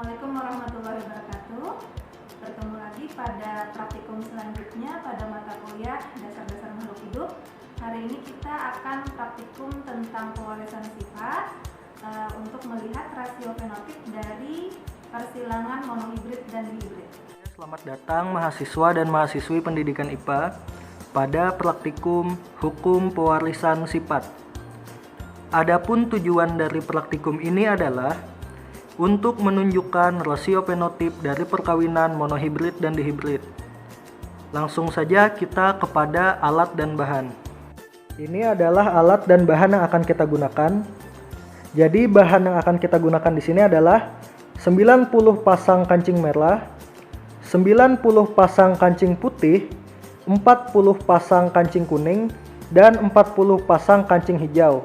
Assalamualaikum warahmatullahi wabarakatuh. Bertemu lagi pada praktikum selanjutnya pada mata kuliah Dasar-Dasar Makhluk Hidup. Hari ini kita akan praktikum tentang pewarisan sifat untuk melihat rasio fenotip dari persilangan monohibrid dan dihibrid. Selamat datang mahasiswa dan mahasiswi pendidikan IPA pada praktikum Hukum Pewarisan Sifat. Adapun tujuan dari praktikum ini adalah untuk menunjukkan rasio fenotip dari perkawinan monohibrid dan dihibrid. Langsung saja kita kepada alat dan bahan. Ini adalah alat dan bahan yang akan kita gunakan. Jadi bahan yang akan kita gunakan di sini adalah 90 pasang kancing merah, 90 pasang kancing putih, 40 pasang kancing kuning, dan 40 pasang kancing hijau.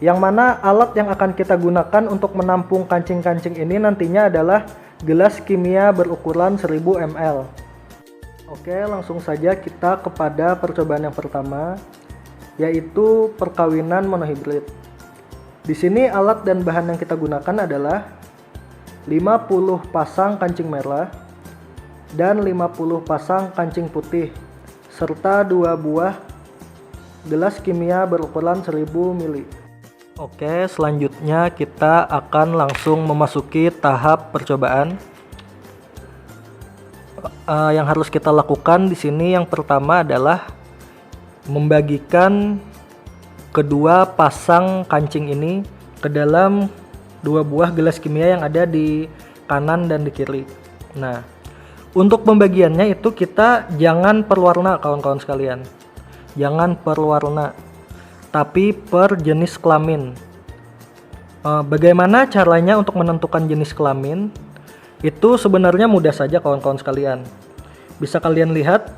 Yang mana alat yang akan kita gunakan untuk menampung kancing-kancing ini nantinya adalah gelas kimia berukuran 1000 ml. Oke, langsung saja kita kepada percobaan yang pertama, yaitu perkawinan monohibrid. Di sini alat dan bahan yang kita gunakan adalah 50 pasang kancing merah dan 50 pasang kancing putih serta 2 buah gelas kimia berukuran 1000 ml. Oke, selanjutnya kita akan langsung memasuki tahap percobaan. Yang harus kita lakukan di sini yang pertama adalah membagikan kedua pasang kancing ini ke dalam 2 buah gelas kimia yang ada di kanan dan di kiri. Nah, untuk pembagiannya itu kita jangan per warna kawan-kawan sekalian. Jangan per warna, tapi per jenis kelamin. Bagaimana caranya untuk menentukan jenis kelamin? Itu sebenarnya mudah saja kawan-kawan sekalian. Bisa kalian lihat,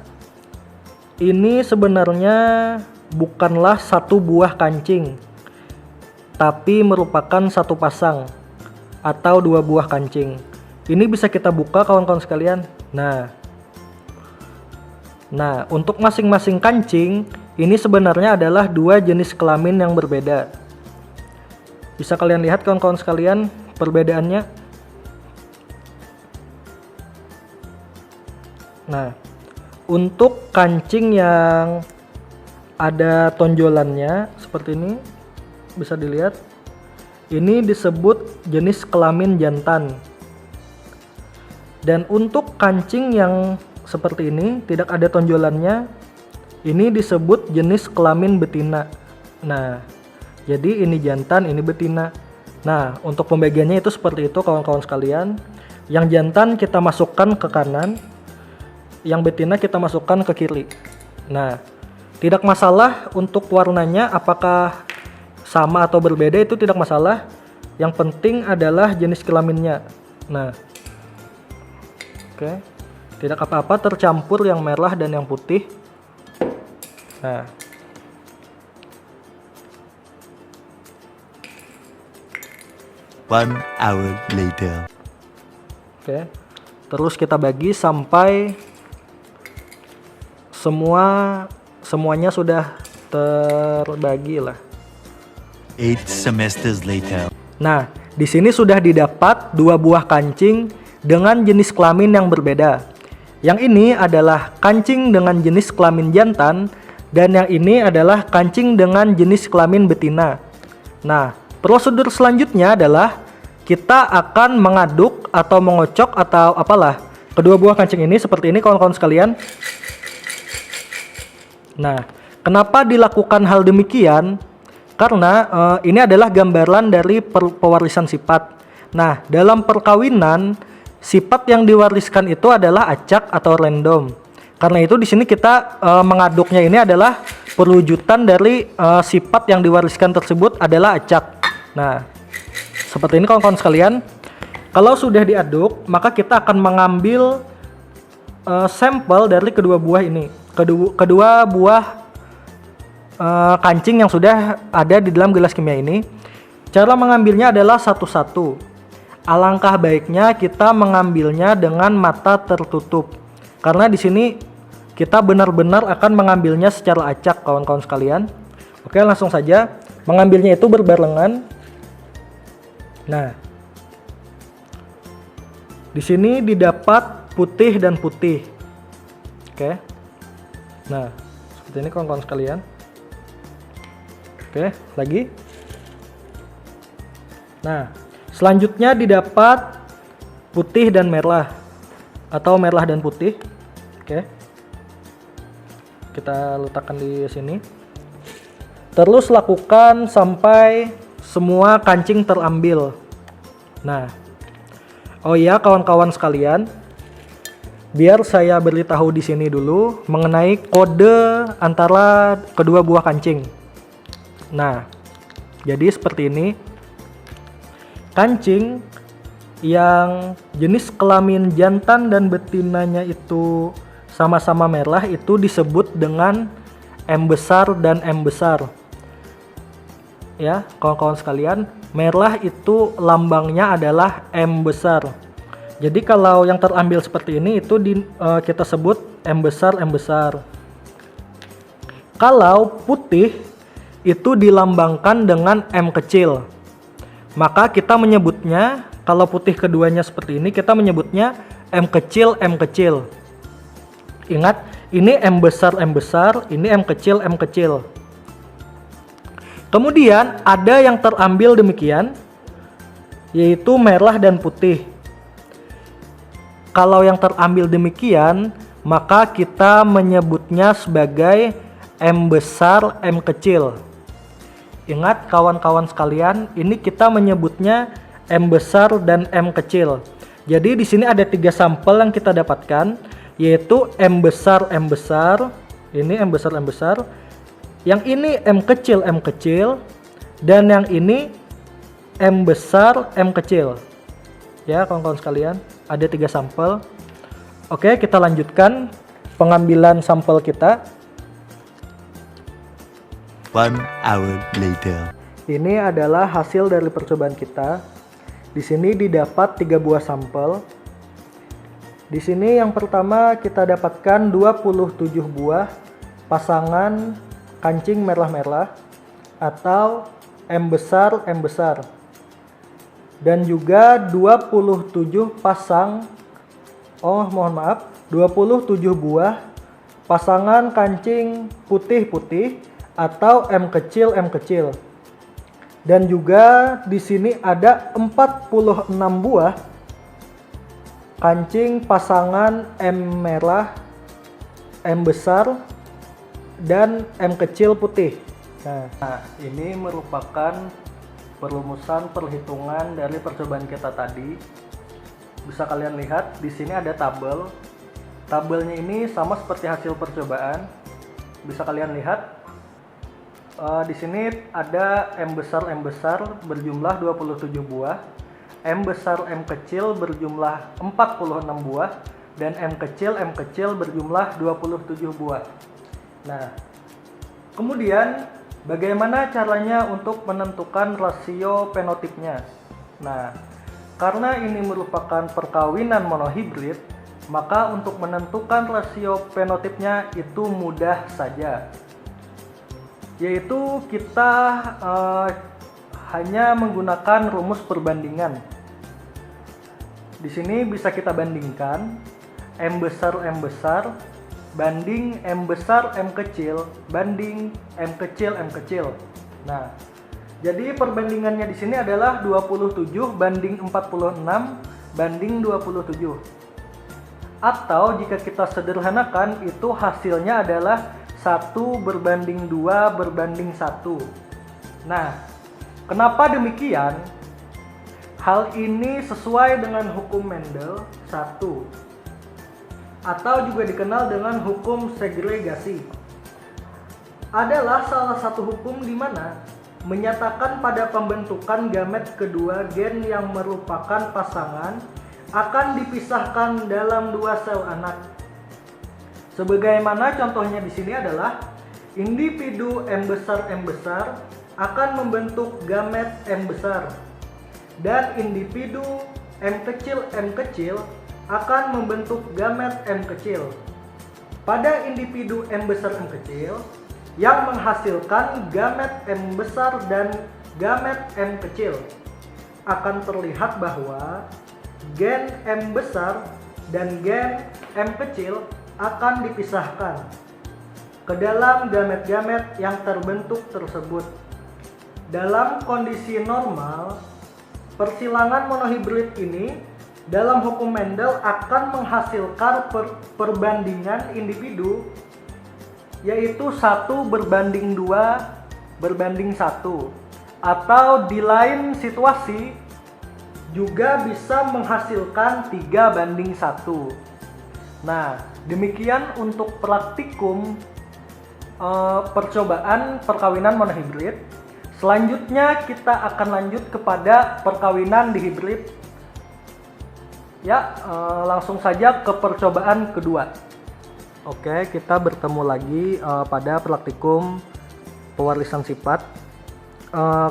ini sebenarnya bukanlah satu buah kancing, tapi merupakan satu pasang atau 2 buah kancing. Ini bisa kita buka kawan-kawan sekalian. Nah, untuk masing-masing kancing ini sebenarnya adalah 2 jenis kelamin yang berbeda. Bisa kalian lihat kawan-kawan sekalian perbedaannya. Nah, untuk kancing yang ada tonjolannya seperti ini, bisa dilihat. Ini disebut jenis kelamin jantan. Dan untuk kancing yang seperti ini, tidak ada tonjolannya, ini disebut jenis kelamin betina. Nah, jadi ini jantan, ini betina. Nah, untuk pembagiannya itu seperti itu kawan-kawan sekalian. Yang jantan kita masukkan ke kanan, yang betina kita masukkan ke kiri. Nah, tidak masalah untuk warnanya apakah sama atau berbeda, itu tidak masalah. Yang penting adalah jenis kelaminnya. Nah, oke. Tidak apa-apa tercampur yang merah dan yang putih. Nah, One hour later. oke. Terus kita bagi sampai semuanya sudah terbagi lah. 8 semesters later. Nah, di sini sudah didapat 2 buah kancing dengan jenis kelamin yang berbeda. Yang ini adalah kancing dengan jenis kelamin jantan, dan yang ini adalah kancing dengan jenis kelamin betina. Nah, prosedur selanjutnya adalah kita akan mengaduk atau mengocok atau apalah kedua buah kancing ini seperti ini kawan-kawan sekalian. Nah, kenapa dilakukan hal demikian? Karena ini adalah gambaran dari pewarisan sifat. Nah, dalam perkawinan sifat yang diwariskan itu adalah acak atau random. Karena itu di sini kita mengaduknya ini adalah perwujudan dari sifat yang diwariskan tersebut adalah acak. Nah, seperti ini kawan-kawan sekalian. Kalau sudah diaduk, maka kita akan mengambil sampel dari kedua buah ini. Kedua buah kancing yang sudah ada di dalam gelas kimia ini. Cara mengambilnya adalah satu-satu. Alangkah baiknya kita mengambilnya dengan mata tertutup. Karena di sini kita benar-benar akan mengambilnya secara acak kawan-kawan sekalian. Oke, langsung saja mengambilnya itu berbarengan. Nah, Di sini didapat putih dan putih. Oke. Nah, seperti ini kawan-kawan sekalian. Oke, lagi. Nah, selanjutnya didapat putih dan merah atau merah dan putih. Oke. Kita letakkan di sini. Terus lakukan sampai semua kancing terambil. Nah, oh iya kawan-kawan sekalian, biar saya beritahu di sini dulu mengenai kode antara kedua buah kancing. Nah, jadi seperti ini. Kancing yang jenis kelamin jantan dan betinanya itu sama-sama merah itu disebut dengan M besar dan M besar. Ya, kawan-kawan sekalian, merah itu lambangnya adalah M besar. Jadi kalau yang terambil seperti ini itu kita sebut M besar, M besar. Kalau putih itu dilambangkan dengan M kecil. Maka kita menyebutnya, kalau putih keduanya seperti ini, kita menyebutnya M kecil, M kecil. Ingat, ini M besar, ini M kecil, M kecil. Kemudian ada yang terambil demikian, yaitu merah dan putih. Kalau yang terambil demikian, maka kita menyebutnya sebagai M besar, M kecil. Ingat kawan-kawan sekalian, ini kita menyebutnya M besar dan M kecil. Jadi di sini ada 3 sampel yang kita dapatkan, yaitu M besar, ini M besar, yang ini M kecil, dan yang ini M besar, M kecil. Ya kawan-kawan sekalian, ada 3 sampel. Oke, kita lanjutkan pengambilan sampel kita. 1 hour later. Ini adalah hasil dari percobaan kita. Di sini didapat 3 buah sampel. Di sini yang pertama kita dapatkan 27 buah pasangan kancing merah-merah atau M besar, dan juga 27 buah pasangan kancing putih-putih atau M kecil. Dan juga di sini ada 46 buah kancing pasangan M merah, M besar, dan M kecil putih. Nah, ini merupakan perumusan perhitungan dari percobaan kita tadi. Bisa kalian lihat di sini ada tabel. Tabelnya ini sama seperti hasil percobaan. Bisa kalian lihat. Di sini ada M besar berjumlah 27 buah, M besar M kecil berjumlah 46 buah, dan M kecil berjumlah 27 buah. Nah, kemudian bagaimana caranya untuk menentukan rasio fenotipnya? Nah, karena ini merupakan perkawinan monohibrid, maka untuk menentukan rasio fenotipnya itu mudah saja. Yaitu kita hanya menggunakan rumus perbandingan. Di sini bisa kita bandingkan M besar banding M besar M kecil banding M kecil. Nah, jadi perbandingannya di sini adalah 27 banding 46 banding 27. Atau jika kita sederhanakan itu hasilnya adalah 1 berbanding 2 berbanding 1. Nah, kenapa demikian? Hal ini sesuai dengan hukum Mendel 1, atau juga dikenal dengan hukum segregasi. Adalah salah satu hukum di mana menyatakan pada pembentukan gamet kedua gen yang merupakan pasangan akan dipisahkan dalam 2 sel anak. Sebagaimana contohnya di sini adalah individu M besar akan membentuk gamet M besar dan individu M kecil akan membentuk gamet M kecil. Pada individu M besar M kecil yang menghasilkan gamet M besar dan gamet M kecil, akan terlihat bahwa gen M besar dan gen M kecil akan dipisahkan ke dalam gamet-gamet yang terbentuk tersebut. Dalam kondisi normal, persilangan monohibrid ini dalam hukum Mendel akan menghasilkan perbandingan individu, yaitu 1:2:1, atau di lain situasi juga bisa menghasilkan 3:1. Nah, demikian untuk praktikum percobaan perkawinan monohibrid. Selanjutnya kita akan lanjut kepada perkawinan dihibrid. Ya, langsung saja ke percobaan kedua. Oke, kita bertemu lagi pada praktikum pewarisan sifat.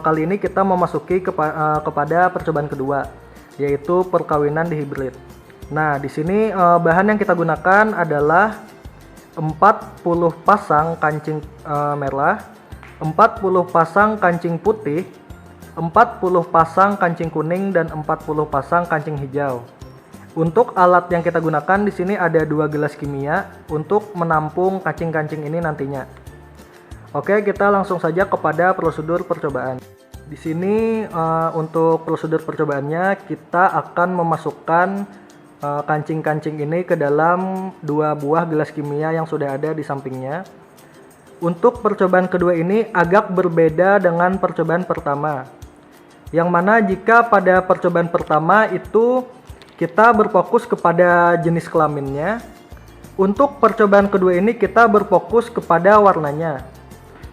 Kali ini kita memasuki kepada percobaan kedua, yaitu perkawinan dihibrid. Nah, di sini bahan yang kita gunakan adalah 40 pasang kancing merah, 40 pasang kancing putih, 40 pasang kancing kuning, dan 40 pasang kancing hijau. Untuk alat yang kita gunakan di sini ada 2 gelas kimia untuk menampung kancing-kancing ini nantinya. Oke, kita langsung saja kepada prosedur percobaan. Di sini untuk prosedur percobaannya kita akan memasukkan kancing-kancing ini ke dalam 2 buah gelas kimia yang sudah ada di sampingnya. Untuk percobaan kedua ini agak berbeda dengan percobaan pertama. Yang mana jika pada percobaan pertama itu kita berfokus kepada jenis kelaminnya, untuk percobaan kedua ini kita berfokus kepada warnanya.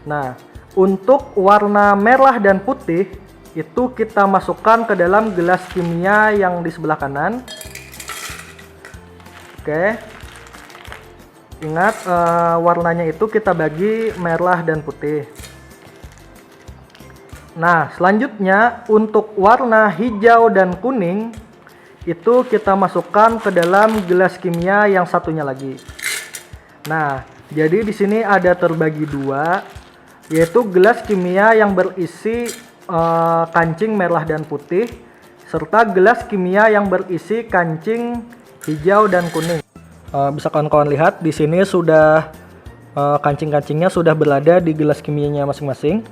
Nah, untuk warna merah dan putih itu kita masukkan ke dalam gelas kimia yang di sebelah kanan. Oke. Ingat warnanya itu kita bagi merah dan putih. Nah, selanjutnya untuk warna hijau dan kuning itu kita masukkan ke dalam gelas kimia yang satunya lagi. Nah, jadi di sini ada terbagi 2, yaitu gelas kimia yang berisi kancing merah dan putih serta gelas kimia yang berisi kancing hijau dan kuning. Bisa kawan-kawan lihat di sini sudah kancing-kancingnya sudah berada di gelas kimianya masing-masing.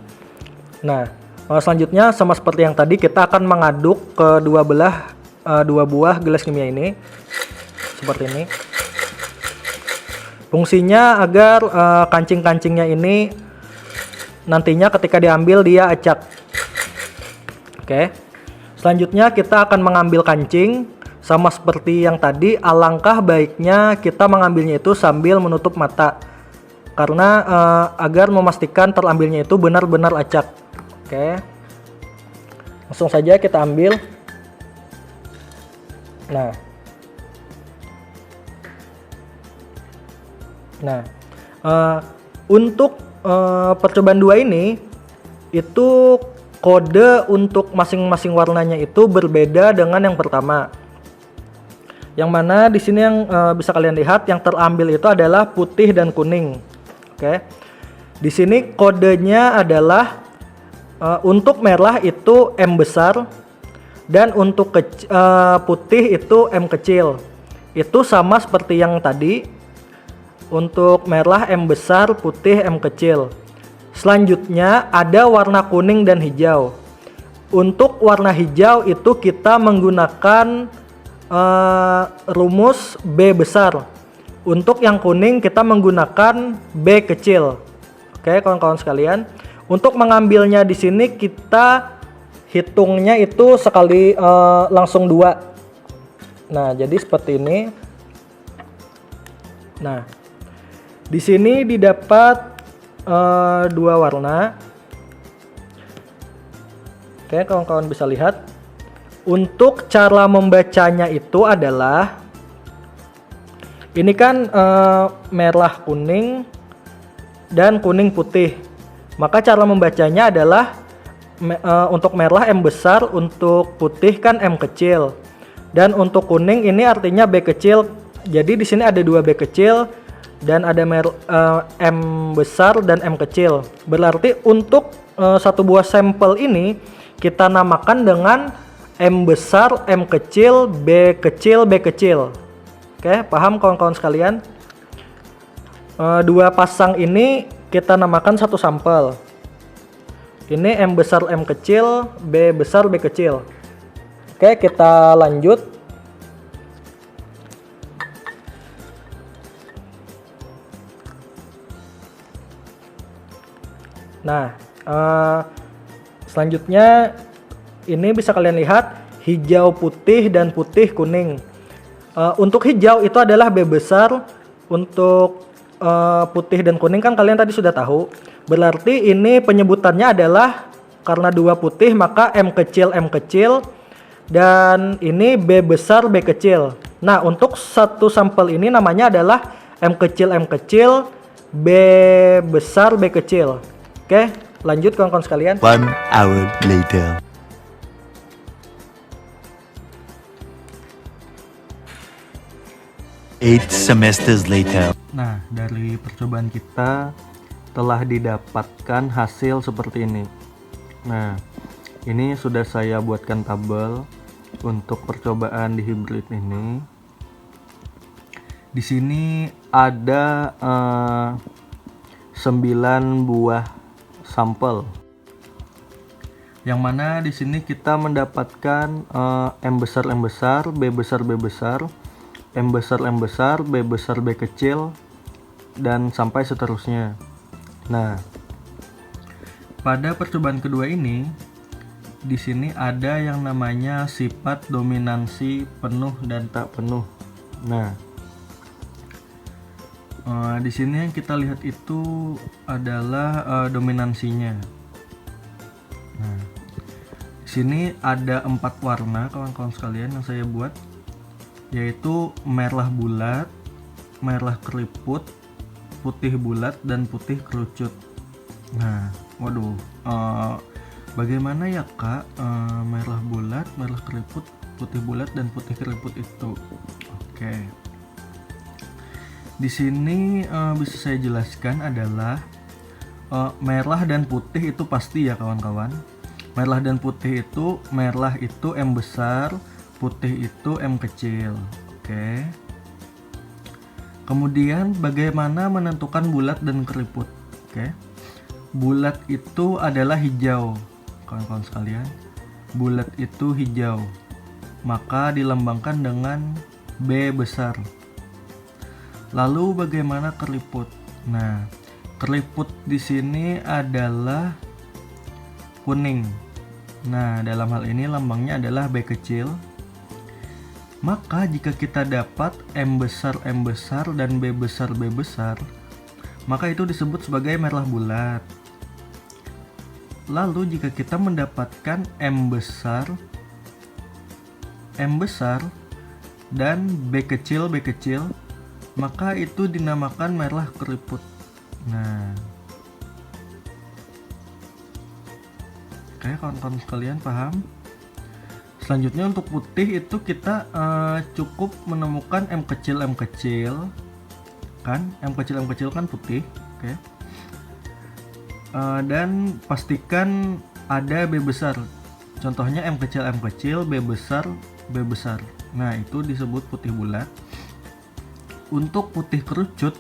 Nah, selanjutnya sama seperti yang tadi kita akan mengaduk ke dua buah gelas kimia ini seperti ini. Fungsinya agar kancing-kancingnya ini nantinya ketika diambil dia acak. Oke. Selanjutnya kita akan mengambil kancing. Sama seperti yang tadi, alangkah baiknya kita mengambilnya itu sambil menutup mata, karena agar memastikan terambilnya itu benar-benar acak. Oke, langsung saja kita ambil. Nah, untuk percobaan 2 ini itu kode untuk masing-masing warnanya itu berbeda dengan yang pertama. Yang mana di sini yang bisa kalian lihat yang terambil itu adalah putih dan kuning. Oke. Di sini kodenya adalah untuk merah itu M besar dan untuk putih itu M kecil. Itu sama seperti yang tadi. Untuk merah M besar, putih M kecil. Selanjutnya ada warna kuning dan hijau. Untuk warna hijau itu kita menggunakan rumus B besar. Untuk yang kuning kita menggunakan B kecil. Oke, kawan-kawan sekalian. Untuk mengambilnya di sini kita hitungnya itu sekali langsung 2. Nah, jadi seperti ini. Nah, di sini didapat 2 warna. Oke, kawan-kawan bisa lihat. Untuk cara membacanya itu adalah ini kan merah kuning dan kuning putih. Maka cara membacanya adalah untuk merah M besar, untuk putih kan M kecil. Dan untuk kuning ini artinya B kecil. Jadi di sini ada 2 B kecil dan ada M besar dan M kecil. Berarti untuk satu buah sampel ini kita namakan dengan M besar, M kecil, B kecil, B kecil. Oke, paham kawan-kawan sekalian? Dua pasang ini kita namakan satu sampel. Ini M besar, M kecil, B besar, B kecil. Oke, kita lanjut. Nah, selanjutnya ini bisa kalian lihat hijau putih dan putih kuning. Untuk hijau itu adalah B besar, untuk putih dan kuning kan kalian tadi sudah tahu. Berarti ini penyebutannya adalah karena dua putih maka M kecil, dan ini B besar, B kecil. Nah, untuk satu sampel ini namanya adalah M kecil, B besar, B kecil. Oke, lanjut kawan-kawan sekalian. 1 hour later. Eight semesters later. Nah, dari percobaan kita telah didapatkan hasil seperti ini. Nah, ini sudah saya buatkan tabel untuk percobaan di hibrid ini. Di sini ada 9 buah sampel. Yang mana di sini kita mendapatkan M besar, B besar, B besar, M besar, B besar, B kecil, dan sampai seterusnya. Nah, pada percobaan kedua ini, di sini ada yang namanya sifat dominansi penuh dan tak penuh. Nah, di sini yang kita lihat itu adalah dominansinya. Nah, di sini ada 4 warna kawan-kawan sekalian yang saya buat, yaitu merah bulat, merah keriput, putih bulat, dan putih kerucut. Nah, waduh, bagaimana ya kak merah bulat, merah keriput, putih bulat, dan putih keriput itu? Oke. Di sini bisa saya jelaskan adalah merah dan putih itu pasti ya kawan-kawan. Merah dan putih itu, merah itu M besar, putih itu M kecil. Oke. Kemudian bagaimana menentukan bulat dan keriput? Oke. Bulat itu adalah hijau, kawan-kawan sekalian. Bulat itu hijau, maka dilambangkan dengan B besar. Lalu bagaimana keriput? Nah, keriput di sini adalah kuning. Nah, dalam hal ini lambangnya adalah B kecil. Maka jika kita dapat M besar, dan B besar, B besar, maka itu disebut sebagai merah bulat. Lalu jika kita mendapatkan M besar, dan B kecil, maka itu dinamakan merah keriput. Nah, oke kawan-kawan sekalian paham? Selanjutnya untuk putih itu kita cukup menemukan M kecil kan, M kecil kan putih, oke. Dan pastikan ada B besar. Contohnya M kecil, B besar. Nah, itu disebut putih bulat. Untuk putih kerucut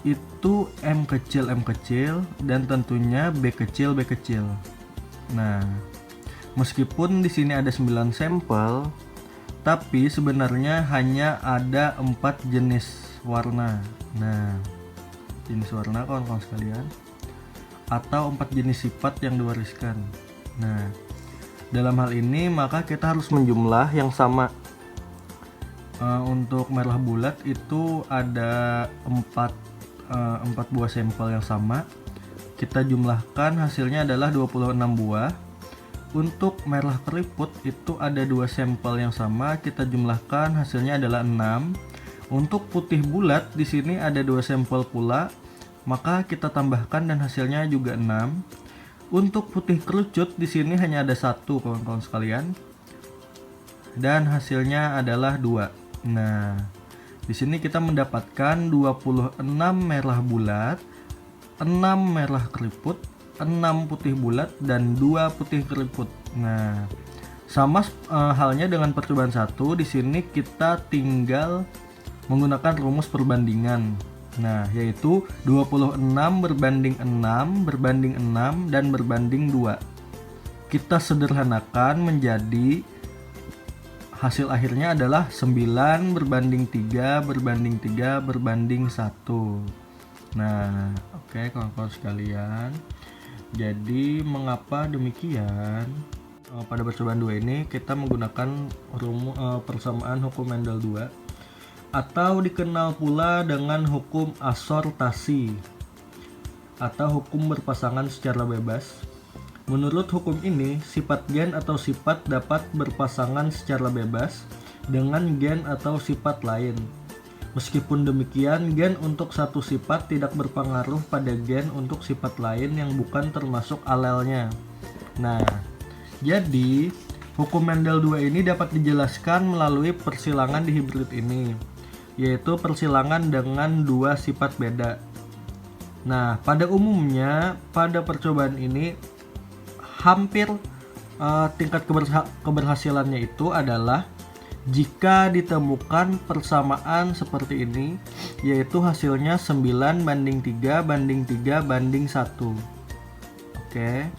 itu M kecil, dan tentunya B kecil. Nah, meskipun di sini ada 9 sampel, tapi sebenarnya hanya ada 4 jenis warna. Nah, jenis warna kawan-kawan sekalian, atau 4 jenis sifat yang diwariskan. Nah, dalam hal ini maka kita harus menjumlah yang sama. Untuk merah bulat itu ada 4 buah sampel yang sama. Kita jumlahkan hasilnya adalah 26 buah. Untuk merah keriput itu ada 2 sampel yang sama, kita jumlahkan hasilnya adalah 6. Untuk putih bulat di sini ada 2 sampel pula, maka kita tambahkan dan hasilnya juga 6. Untuk putih kerucut di sini hanya ada 1 kawan-kawan sekalian, dan hasilnya adalah 2. Nah, di sini kita mendapatkan 26 merah bulat, 6 merah keriput, 6 putih bulat, dan 2 putih keriput. Nah, Sama halnya dengan percobaan 1, di sini kita tinggal menggunakan rumus perbandingan. Nah, yaitu 26 berbanding 6 berbanding 6 dan berbanding 2. Kita sederhanakan menjadi hasil akhirnya adalah 9 berbanding 3 berbanding 3 berbanding 1. Nah, oke kawan-kawan sekalian. Jadi mengapa demikian? Pada percobaan 2 ini kita menggunakan persamaan hukum Mendel 2 atau dikenal pula dengan hukum asortasi atau hukum berpasangan secara bebas. Menurut hukum ini, sifat gen atau sifat dapat berpasangan secara bebas dengan gen atau sifat lain. Meskipun demikian, gen untuk satu sifat tidak berpengaruh pada gen untuk sifat lain yang bukan termasuk alelnya. Nah, jadi hukum Mendel 2 ini dapat dijelaskan melalui persilangan di hibrid ini, yaitu persilangan dengan dua sifat beda. Nah, pada umumnya pada percobaan ini hampir tingkat keberhasilannya itu adalah jika ditemukan persamaan seperti ini, yaitu hasilnya 9 banding 3 banding 3 banding 1. Oke.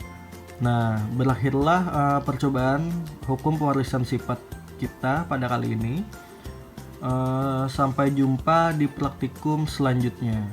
Nah, berakhirlah percobaan hukum pewarisan sifat kita pada kali ini. Sampai jumpa di praktikum selanjutnya.